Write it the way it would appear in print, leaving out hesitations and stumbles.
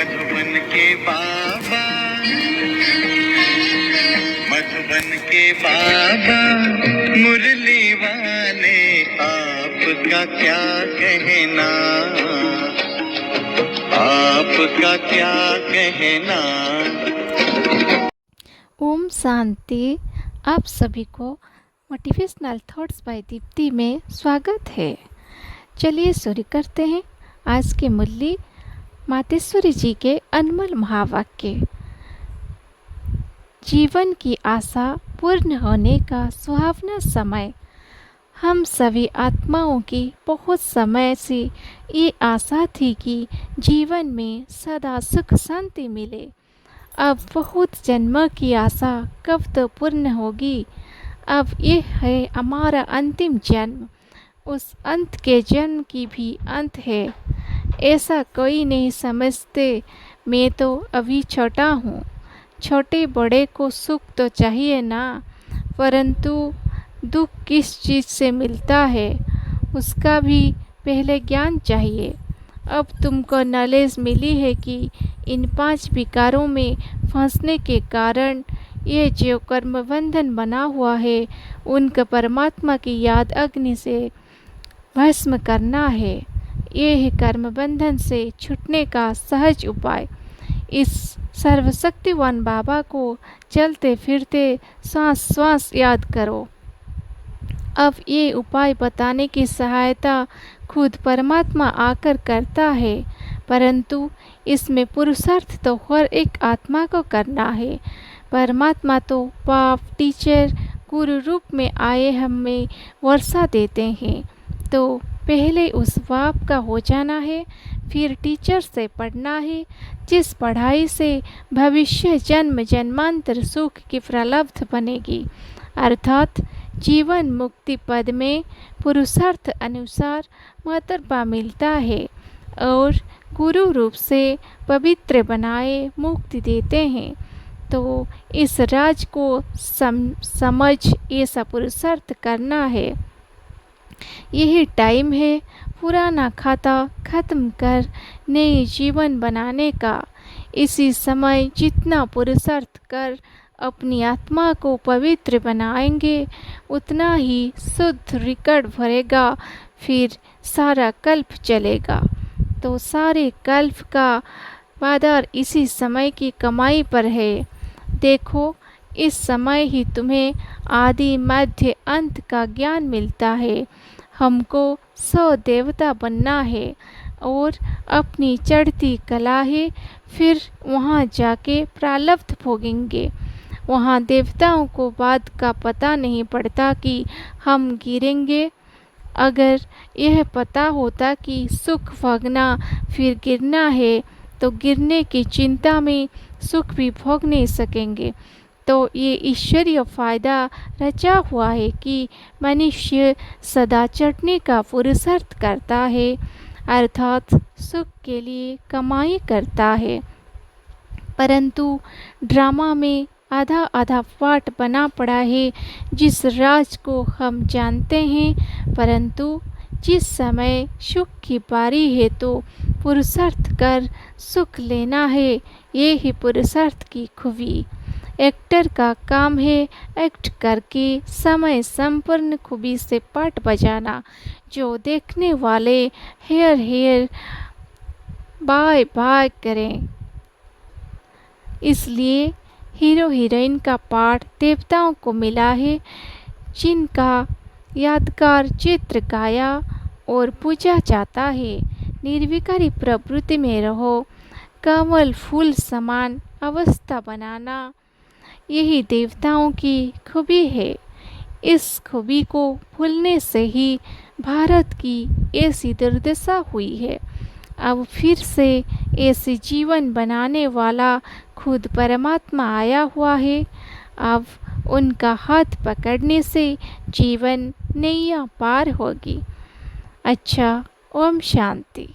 मधुबन के बाबा, मधुबन के बाबा मुरली वाले, आपका क्या कहना, आपका क्या कहना। ओम शांति। आप सभी को मोटिवेशनल थॉट्स बाय दीप्ति में स्वागत है। चलिए शुरू करते हैं आज के मुरली मातेश्वरी जी के अनमोल महावाक्य। जीवन की आशा पूर्ण होने का सुहावना समय। हम सभी आत्माओं की बहुत समय से ये आशा थी कि जीवन में सदा सुख शांति मिले। अब बहुत जन्मों की आशा कब तो पूर्ण होगी। अब ये है हमारा अंतिम जन्म, उस अंत के जन्म की भी अंत है। ऐसा कोई नहीं समझते, मैं तो अभी छोटा हूँ। छोटे बड़े को सुख तो चाहिए ना, परंतु दुख किस चीज़ से मिलता है उसका भी पहले ज्ञान चाहिए। अब तुमको नॉलेज मिली है कि इन 5 विकारों में फंसने के कारण ये जो कर्म बंधन बना हुआ है उनका परमात्मा की याद अग्नि से भस्म करना है। ये है कर्म बंधन से छूटने का सहज उपाय। इस सर्वशक्तिवान बाबा को चलते फिरते श्वास श्वास याद करो। अब ये उपाय बताने की सहायता खुद परमात्मा आकर करता है, परंतु इसमें पुरुषार्थ तो हर एक आत्मा को करना है। परमात्मा तो बाप टीचर गुरु रूप में आए हमें वर्षा देते हैं, तो पहले उस बाप का हो जाना है, फिर टीचर से पढ़ना है, जिस पढ़ाई से भविष्य जन्म जन्मांतर सुख की प्रारब्ध बनेगी। अर्थात जीवन मुक्ति पद में पुरुषार्थ अनुसार मर्तबा मिलता है और गुरु रूप से पवित्र बनाए मुक्ति देते हैं। तो इस राज को समझ ऐसा पुरुषार्थ करना है। यही टाइम है पुराना खाता खत्म कर नए जीवन बनाने का। इसी समय जितना पुरुषार्थ कर अपनी आत्मा को पवित्र बनाएंगे उतना ही शुद्ध रिकॉर्ड भरेगा, फिर सारा कल्प चलेगा। तो सारे कल्प का आधार इसी समय की कमाई पर है। देखो, इस समय ही तुम्हें आदि मध्य अंत का ज्ञान मिलता है। हमको 100 देवता बनना है और अपनी चढ़ती कला है, फिर वहाँ जाके प्रारब्ध भोगेंगे। वहाँ देवताओं को बात का पता नहीं पड़ता कि हम गिरेंगे। अगर यह पता होता कि सुख भोगना फिर गिरना है, तो गिरने की चिंता में सुख भी भोग नहीं सकेंगे। तो ये ईश्वरीय फायदा रचा हुआ है कि मनुष्य सदा चढ़ने का पुरुषार्थ करता है, अर्थात सुख के लिए कमाई करता है। परंतु ड्रामा में आधा आधा पार्ट बना पड़ा है। जिस राज को हम जानते हैं, परंतु जिस समय सुख की बारी है तो पुरुषार्थ कर सुख लेना है। ये ही पुरुषार्थ की खूबी। एक्टर का काम है एक्ट करके समय संपूर्ण खूबी से पाठ बजाना, जो देखने वाले हेयर हेयर बाय बाय करें। इसलिए हीरो हीरोइन का पाठ देवताओं को मिला है, जिनका यादगार चित्र गाया और पूजा जाता है। निर्विकारी प्रवृत्ति में रहो, कमल फूल समान अवस्था बनाना, यही देवताओं की खूबी है। इस खूबी को भूलने से ही भारत की ऐसी दुर्दशा हुई है। अब फिर से ऐसे जीवन बनाने वाला खुद परमात्मा आया हुआ है। अब उनका हाथ पकड़ने से जीवन नैया पार होगी। अच्छा, ओम शांति।